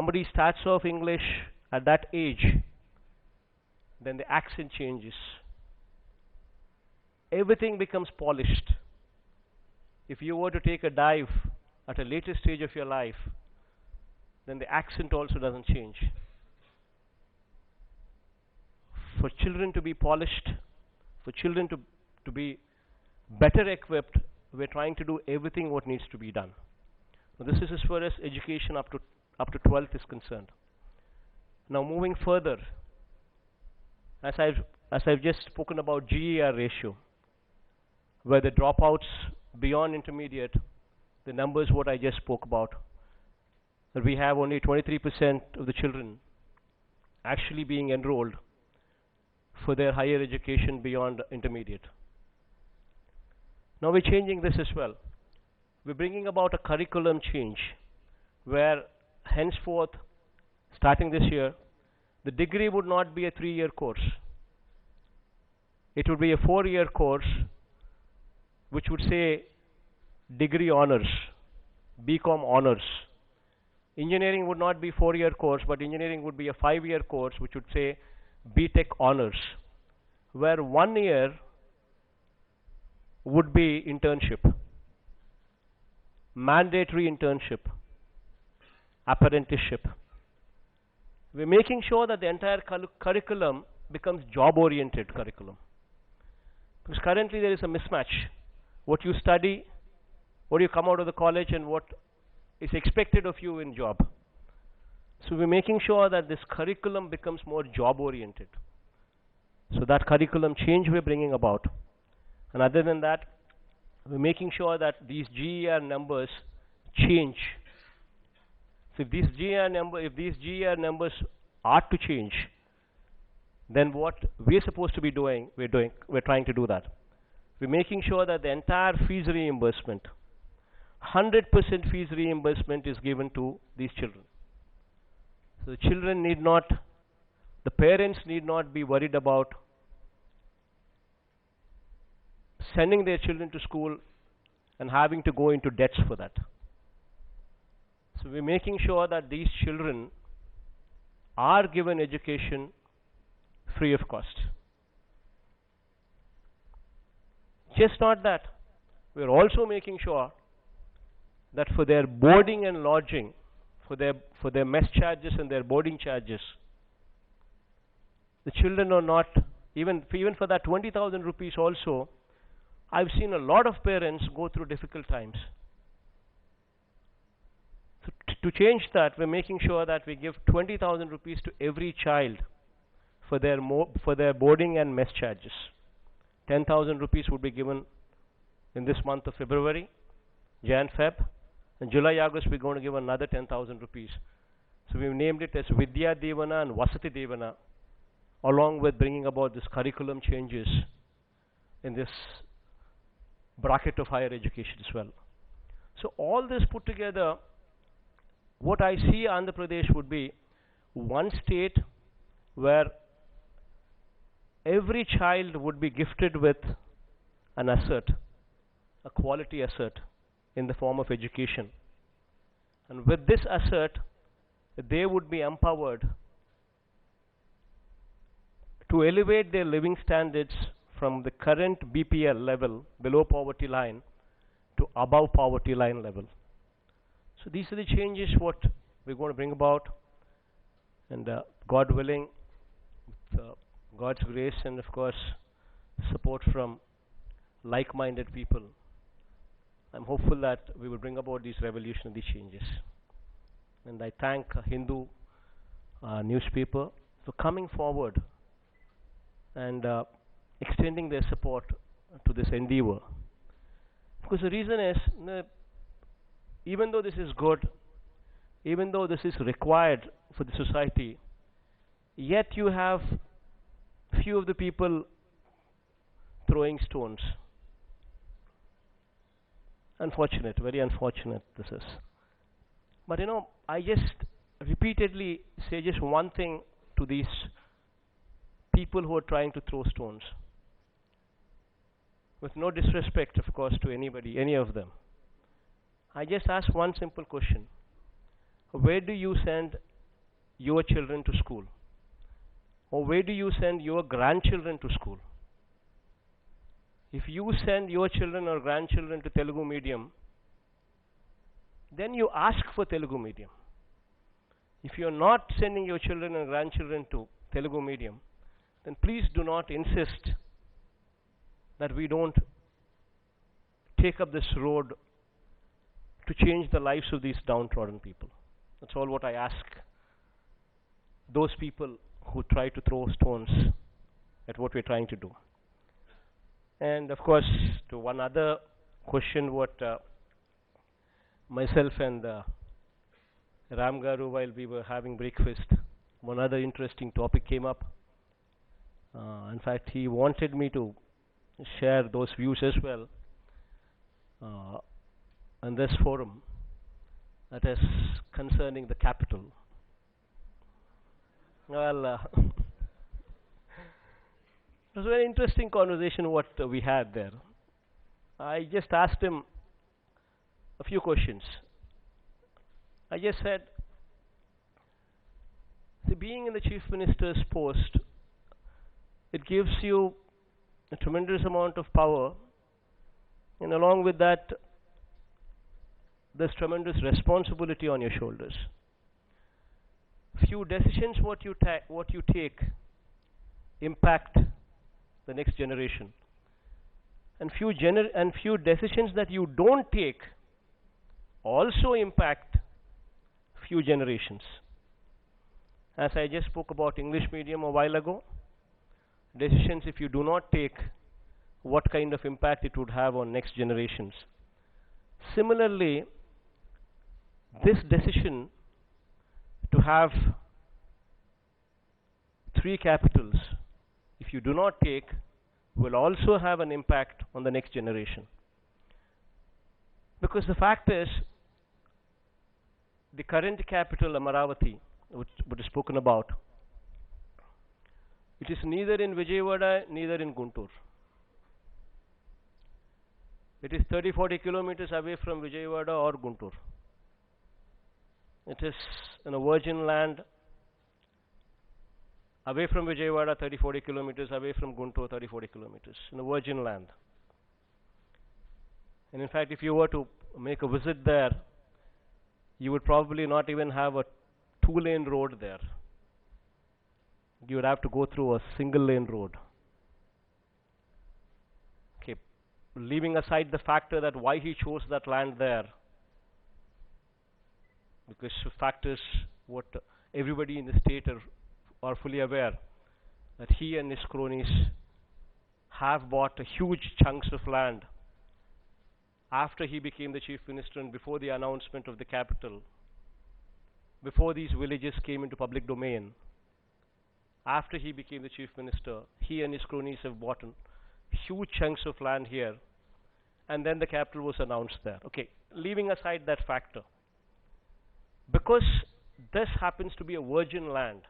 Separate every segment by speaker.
Speaker 1: somebody starts off English at that age, then the accent changes. Everything becomes polished. If you were to take a dive at a later stage of your life, then the accent also doesn't change. For children to be polished, for children to be better equipped, we're trying to do everything what needs to be done. Now, this is as far as education up to 12th is concerned. Now moving further, as I've just spoken about GER ratio, where the dropouts beyond intermediate, the numbers what I just spoke about, that we have only 23% of the children actually being enrolled for their higher education beyond intermediate. Now we're changing this as well. We're bringing about a curriculum change where henceforth, starting this year, the degree would not be a 3-year course. It would be a 4-year course which would say degree honors, BCom honors. Engineering would not be 4-year course, but engineering would be a 5-year course which would say BTech honors, where 1 year would be internship, mandatory internship, apprenticeship. We're making sure that the entire curriculum becomes job-oriented curriculum. Because currently there is a mismatch. What you study, what you come out of the college, and what is expected of you in job. So we're making sure that this curriculum becomes more job-oriented. So that curriculum change we're bringing about. And other than that, we're making sure that these GER numbers change. So if these GER numbers are to change, then what we're supposed to be doing, we're trying to do that. We're making sure that the entire fees reimbursement, 100% fees reimbursement is given to these children. So the children need not, the parents need not be worried about sending their children to school and having to go into debts for that. So we're making sure that these children are given education free of cost. Just not that, we're also making sure that for their boarding and lodging, for their mess charges and their boarding charges, the children are not, even for that 20,000 rupees also, I've seen a lot of parents go through difficult times. So to change that, we're making sure that we give 20,000 rupees to every child for their boarding and mess charges. 10,000 rupees would be given in this month of February, Jan, Feb, and July, August we're going to give another 10,000 rupees. So we've named it as Vidya Devana and Vasati Devana, along with bringing about this curriculum changes in this bracket of higher education as well. So all this put together, what I see Andhra Pradesh would be one state where every child would be gifted with an asset, a quality asset in the form of education. And with this asset, they would be empowered to elevate their living standards from the current BPL level, below poverty line, to above poverty line level. So these are the changes what we're going to bring about, and God willing, with God's grace and of course support from like-minded people, I'm hopeful that we will bring about these revolutionary changes. And I thank Hindu newspaper for coming forward and extending their support to this endeavor. Because the reason is, even though this is good, even though this is required for the society, yet you have few of the people throwing stones. Unfortunate, very unfortunate this is. But I just repeatedly say just one thing to these people who are trying to throw stones. With no disrespect, of course, to anybody, any of them. I just ask one simple question. Where do you send your children to school? Or where do you send your grandchildren to school? If you send your children or grandchildren to Telugu medium, then you ask for Telugu medium. If you are not sending your children and grandchildren to Telugu medium, then please do not insist that we don't take up this road to change the lives of these downtrodden people. That's all what I ask those people who try to throw stones at what we're trying to do. And of course, to one other question, what myself and Ram Garu, while we were having breakfast, one other interesting topic came up. In fact, he wanted me to share those views as well in this forum, that is concerning the capital. Well, it was a very interesting conversation what we had there. I just asked him a few questions. I just said, see, being in the Chief Minister's post, it gives you a tremendous amount of power, and along with that, there's tremendous responsibility on your shoulders. Few decisions what you take impact the next generation, and few decisions that you don't take also impact few generations. As I just spoke about English medium a while ago, decisions if you do not take, what kind of impact it would have on next generations. Similarly, this decision to have 3 capitals, if you do not take, will also have an impact on the next generation. Because the fact is, the current capital, Amaravati, which is spoken about, it is neither in Vijayawada, neither in Guntur. It is 30-40 kilometers away from Vijayawada or Guntur. It is in a virgin land, away from Vijayawada, 30-40 kilometers, away from Guntur, 30-40 kilometers, in a virgin land. And in fact, if you were to make a visit there, you would probably not even have a 2-lane road there. You would have to go through a single-lane road. Okay, leaving aside the factor that why he chose that land there, because the fact is what everybody in the state are fully aware, that he and his cronies have bought huge chunks of land after he became the Chief Minister and before the announcement of the capital, before these villages came into public domain. After he became the Chief Minister, he and his cronies have bought huge chunks of land here, and then the capital was announced there. Okay, leaving aside that factor, because this happens to be a virgin land,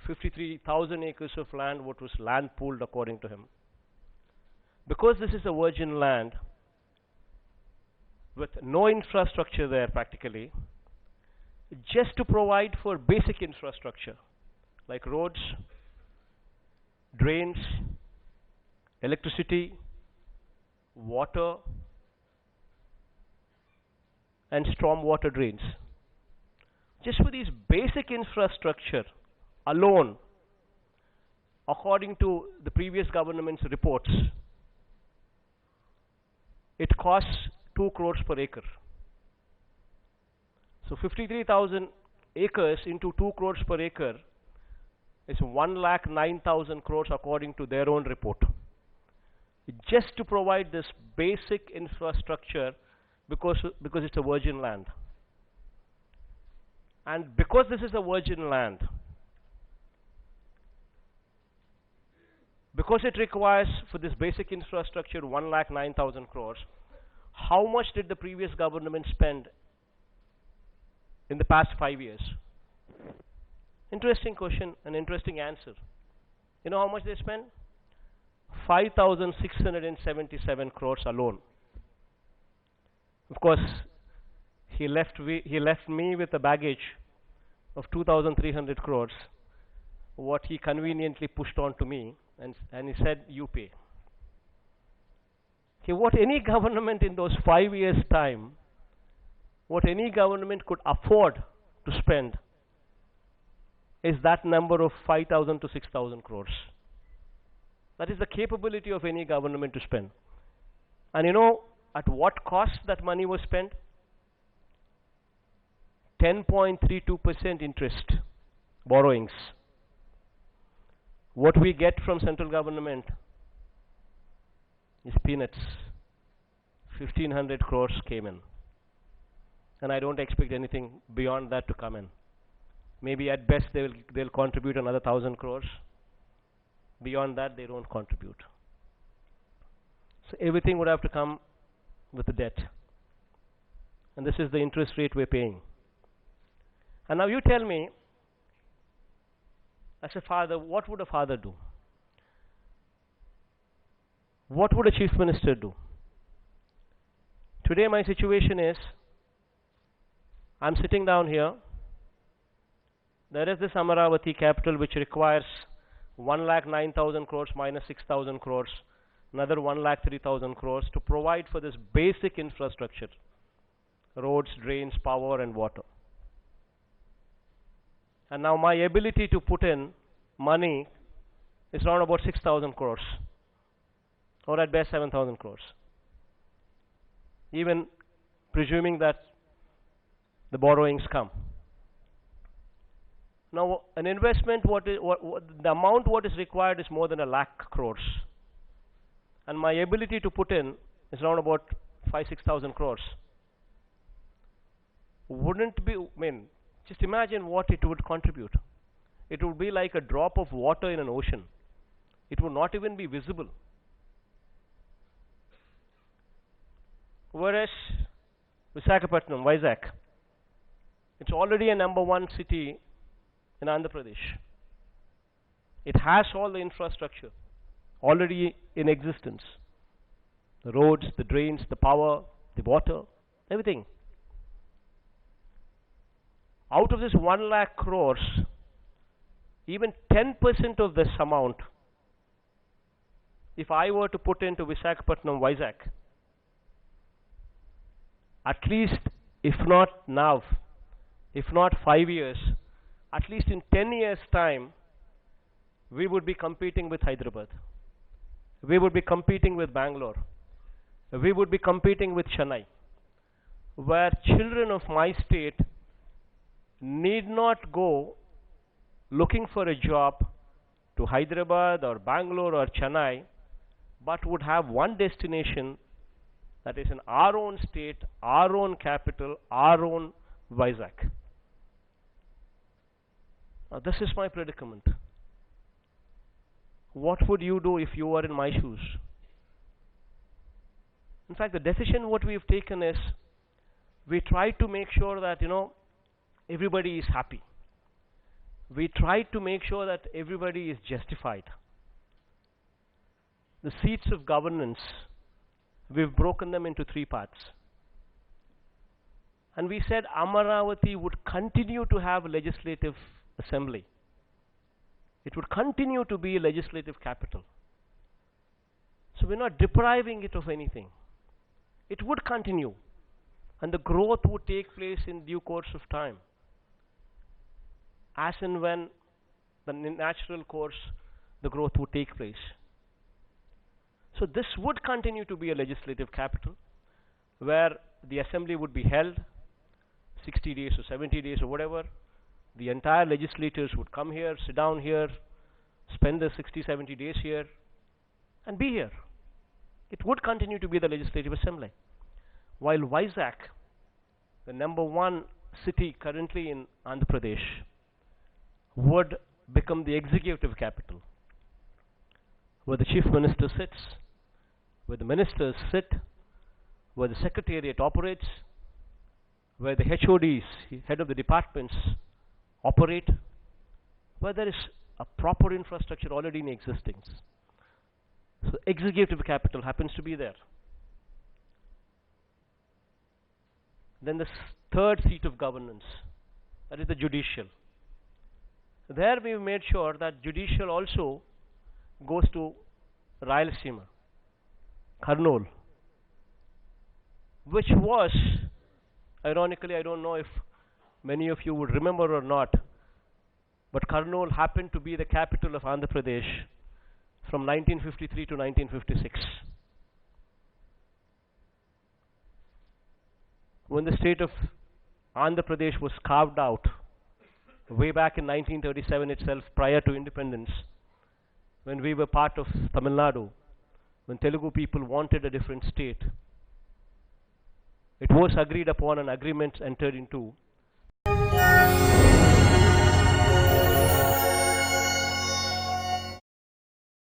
Speaker 1: 53,000 acres of land, what was land pooled according to him. Because this is a virgin land with no infrastructure there practically, just to provide for basic infrastructure like roads, drains, electricity, water, and storm water drains. Just for these basic infrastructure alone, according to the previous government's reports, it costs 2 crores per acre. So 53,000 acres into 2 crores per acre is 1,09,000 crores according to their own report. Just to provide this basic infrastructure because it's a virgin land. And because this is a virgin land, because it requires for this basic infrastructure 1,09,000 crores, how much did the previous government spend in the past 5 years? Interesting question, an interesting answer. You know how much they spent? 5,677 crores alone. Of course, he left me with the baggage of 2,300 crores, what he conveniently pushed on to me, and he said, you pay. Okay, what any government in those 5 years' time, what any government could afford to spend is that number of 5,000 to 6,000 crores. That is the capability of any government to spend. And you know at what cost that money was spent? 10.32% interest borrowings. What we get from central government is peanuts. 1,500 crores came in. And I don't expect anything beyond that to come in. Maybe at best they'll contribute another 1,000 crores. Beyond that they don't contribute. So everything would have to come with the debt. And this is the interest rate we're paying. And now you tell me, as a father, what would a father do? What would a chief minister do? Today my situation is, I'm sitting down here. There is this Amaravati capital which requires 1,09,000 crores minus 6,000 crores, another 1,03,000 crores to provide for this basic infrastructure, roads, drains, power and water. And now my ability to put in money is around about 6,000 crores, or at best 7,000 crores. Even presuming that the borrowings come. Now, an investment, the amount what is required is more than 1,00,000 crores. And my ability to put in is around about 5,000-6,000 crores. Wouldn't be, I mean, just imagine what it would contribute. It would be like a drop of water in an ocean. It would not even be visible. Whereas Vishakapatnam, Vizag, it's already a #1 city in Andhra Pradesh. It has all the infrastructure already in existence. The roads, the drains, the power, the water, everything. Out of this 1,00,000 crores, even 10% of this amount, if I were to put into Vishakapatnam, Vizag, at least, if not now, if not 5 years, at least in 10 years' time, we would be competing with Hyderabad. We would be competing with Bangalore. We would be competing with Chennai, where children of my state need not go looking for a job to Hyderabad or Bangalore or Chennai, but would have one destination, that is in our own state, our own capital, our own Vizag. Now this is my predicament. What would you do if you were in my shoes? In fact, the decision what we have taken is, we try to make sure that, everybody is happy. We try to make sure that everybody is justified. The seats of governance, we've broken them into 3 parts. And we said Amaravati would continue to have a legislative assembly. It would continue to be a legislative capital. So we're not depriving it of anything. It would continue. And the growth would take place in due course of time. As and when the natural course, the growth would take place. So this would continue to be a legislative capital, where the assembly would be held 60 days or 70 days or whatever. The entire legislators would come here, sit down here, spend the 60-70 days here, and be here. It would continue to be the legislative assembly. While Vizag, the #1 city currently in Andhra Pradesh, would become the executive capital, where the chief minister sits, where the ministers sit, where the secretariat operates, where the HODs, head of the departments, operate, where there is a proper infrastructure already in existence. So executive capital happens to be there. Then the third seat of governance, that is the judicial. There we made sure that judicial also goes to Rayalaseema, Kurnool, which was, ironically, I don't know if many of you would remember or not, but Kurnool happened to be the capital of Andhra Pradesh from 1953 to 1956. When the state of Andhra Pradesh was carved out, way back in 1937 itself, prior to independence, when we were part of Tamil Nadu, when Telugu people wanted a different state, it was agreed upon and agreements entered into